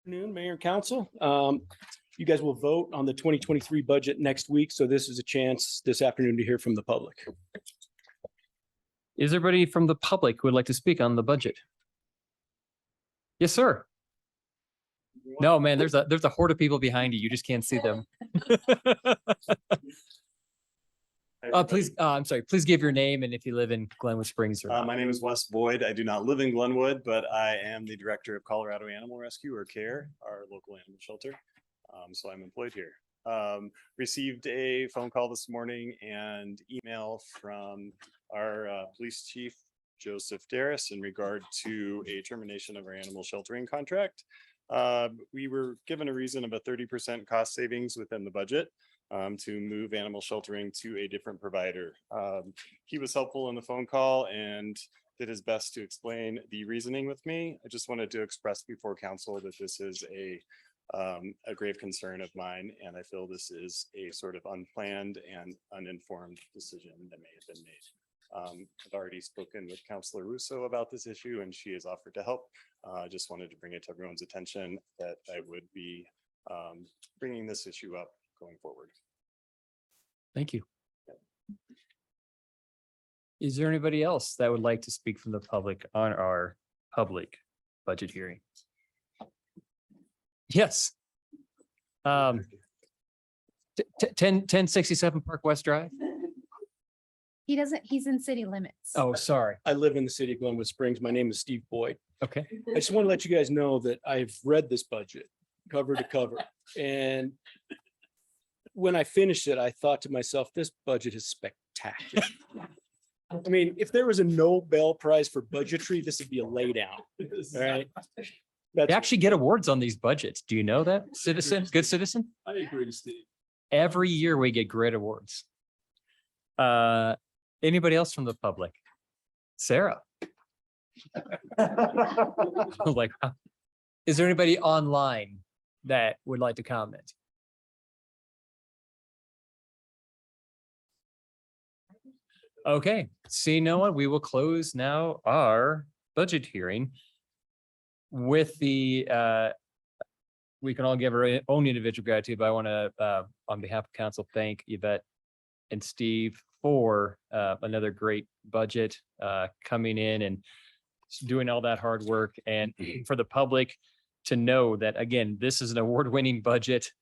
Afternoon, Mayor and Council. You guys will vote on the 2023 budget next week, so this is a chance this afternoon to hear from the public. Is there anybody from the public who would like to speak on the budget? Yes, sir. No, man, there's a horde of people behind you. You just can't see them. I'm sorry, please give your name and if you live in Glenwood Springs or not. My name is Wes Boyd. I do not live in Glenwood, but I am the director of Colorado Animal Rescue, or CARE, our local animal shelter. So I'm employed here. Received a phone call this morning and email from our police chief, Joseph Darris, in regard to a termination of our animal sheltering contract. We were given a reason of a 30% cost savings within the budget to move animal sheltering to a different provider. He was helpful in the phone call and did his best to explain the reasoning with me. I just wanted to express before council that this is a grave concern of mine, and I feel this is a sort of unplanned and uninformed decision that may have been made. I've already spoken with Councilor Russo about this issue, and she has offered to help. Just wanted to bring it to everyone's attention that I would be bringing this issue up going forward. Thank you. Is there anybody else that would like to speak from the public on our public budget hearing? Yes. 1067 Park West Drive. He's in city limits. Oh, sorry. I live in the city of Glenwood Springs. My name is Steve Boyd. Okay. I just want to let you guys know that I've read this budget cover to cover. And when I finished it, I thought to myself, this budget is spectacular. I mean, if there was a Nobel Prize for budgetary, this would be a lay down. All right. We actually get awards on these budgets. Do you know that, citizen? Good citizen? I agree, Steve. Every year we get great awards. Anybody else from the public? Sarah? Like, is there anybody online that would like to comment? Okay, see no one, we will close now our budget hearing. With the, we can all give our own individual gratitude, but I want to, on behalf of council, thank Yvette and Steve for another great budget coming in and doing all that hard work, and for the public to know that, again, this is an award-winning budget.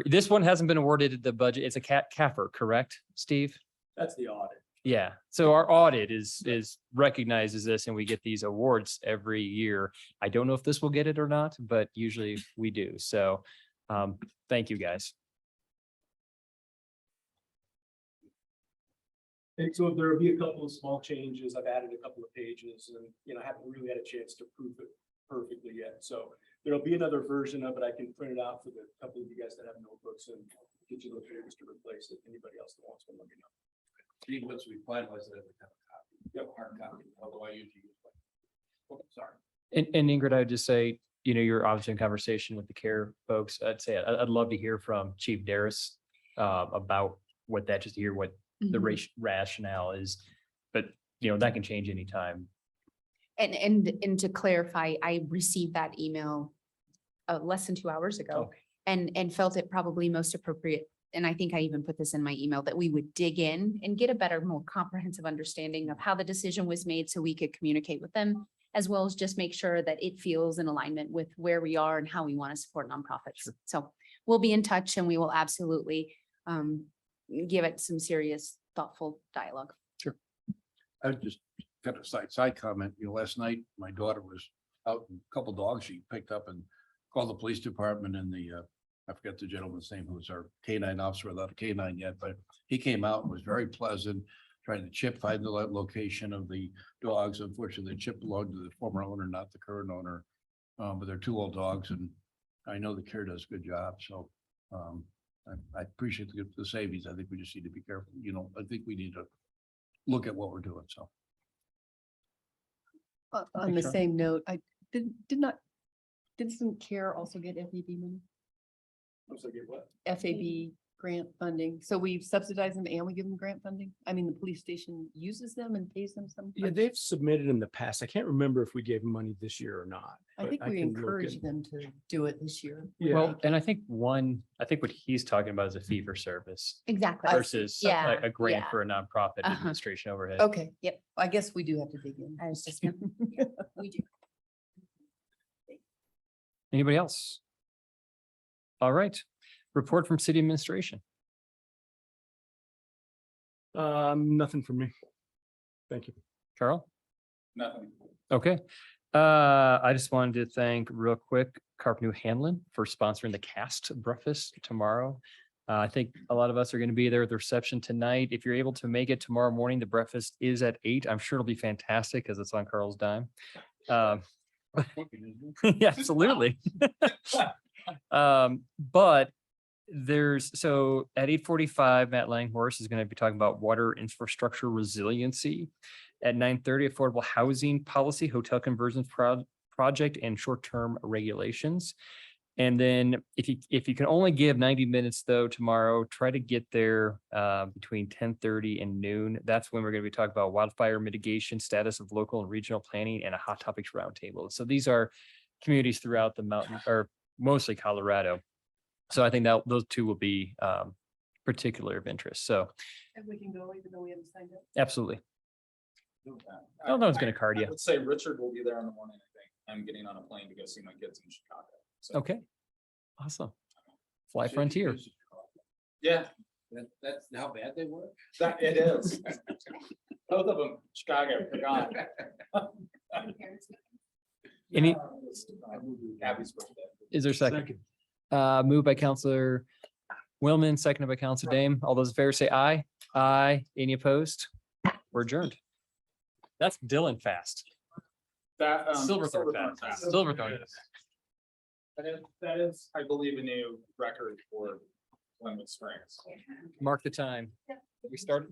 This one hasn't been awarded the budget. It's a CAFR, correct, Steve? That's the audit. Yeah, so our audit is recognizes this, and we get these awards every year. I don't know if this will get it or not, but usually we do. So thank you, guys. And so there will be a couple of small changes. I've added a couple of pages and, I haven't really had a chance to prove it perfectly yet. So there'll be another version of it. I can print it out for the couple of you guys that have notebooks and get you those papers to replace it. Anybody else that wants one, let me know. Once we finalize it, we have a copy. Yep. Hard copy, although I usually use one. Oh, sorry. And Ingrid, I would just say, you're obviously in conversation with the CARE folks. I'd say I'd love to hear from Chief Darris about what that, just to hear what the rationale is, but that can change anytime. And to clarify, I received that email less than 2 hours ago, Okay. and felt it probably most appropriate. And I think I even put this in my email, that we would dig in and get a better, more comprehensive understanding of how the decision was made, so we could communicate with them, as well as just make sure that it feels in alignment with where we are and how we want to support nonprofits. Sure. So we'll be in touch, and we will absolutely give it some serious, thoughtful dialogue. Sure. I just got a side comment. Last night, my daughter was out, and a couple dogs she picked up and called the police department, and I forget the gentleman's name, who was our canine officer, without a canine yet, but he came out and was very pleasant, trying to find the location of the dogs. Unfortunately, the chip belonged to the former owner, not the current owner. But they're 2 old dogs, and I know the CARE does a good job. So I appreciate the savings. I think we just need to be careful. I think we need to look at what we're doing. So on the same note, I didn't CARE also get FAB money? I'm sorry, get what? FAB grant funding. So we subsidize them and we give them grant funding? I mean, the police station uses them and pays them some. Yeah, they've submitted in the past. I can't remember if we gave them money this year or not. I but think we can look encourage in- them to do it this year. Yeah. Well, and I think what he's talking about is a fee for service Exactly. versus Yeah, a grant yeah. for a nonprofit Uh-huh. administration overhead. Okay. Yep. I guess we do have to dig in. I was just gonna, we do. Anybody else? All right, report from city administration. Nothing from me. Thank you. Carl? Nothing. Okay. I just wanted to thank real quick Carp New Hanlon for sponsoring the cast breakfast tomorrow. I think a lot of us are going to be there at the reception tonight. If you're able to make it tomorrow morning, the breakfast is at 8. I'm sure it'll be fantastic because it's on Carl's dime. Yeah, absolutely. But so at 8:45, Matt Langhorst is going to be talking about water infrastructure resiliency. At 9:30, affordable housing policy, hotel conversions project and short-term regulations. And then if you can only give 90 minutes though tomorrow, try to get there between 10:30 and noon. That's when we're going to be talking about wildfire mitigation, status of local and regional planning, and a hot topics roundtable. So these are communities throughout the mountain, or mostly Colorado. So I think that those two will be particular of interest. So And we can go even though we haven't signed up. absolutely. Oh, no one's going to card I you. would say Richard will be there in the morning, I think. I'm getting on a plane to go see my kids in Chicago. So, Okay. Awesome. Fly Frontier. yeah, That's how bad they were? that it is. Both of them, Chicago, forgot. Any, Abby's birthday. is there a second? Moved by Counselor Willman, seconded by Counselor Dame. All those in favor say aye. Aye. Any opposed? We're adjourned. That's Dylan fast. That, Silverthorne fast. Silverthorne. That is, I believe, a new record for Glenwood Springs. Mark the time. We started.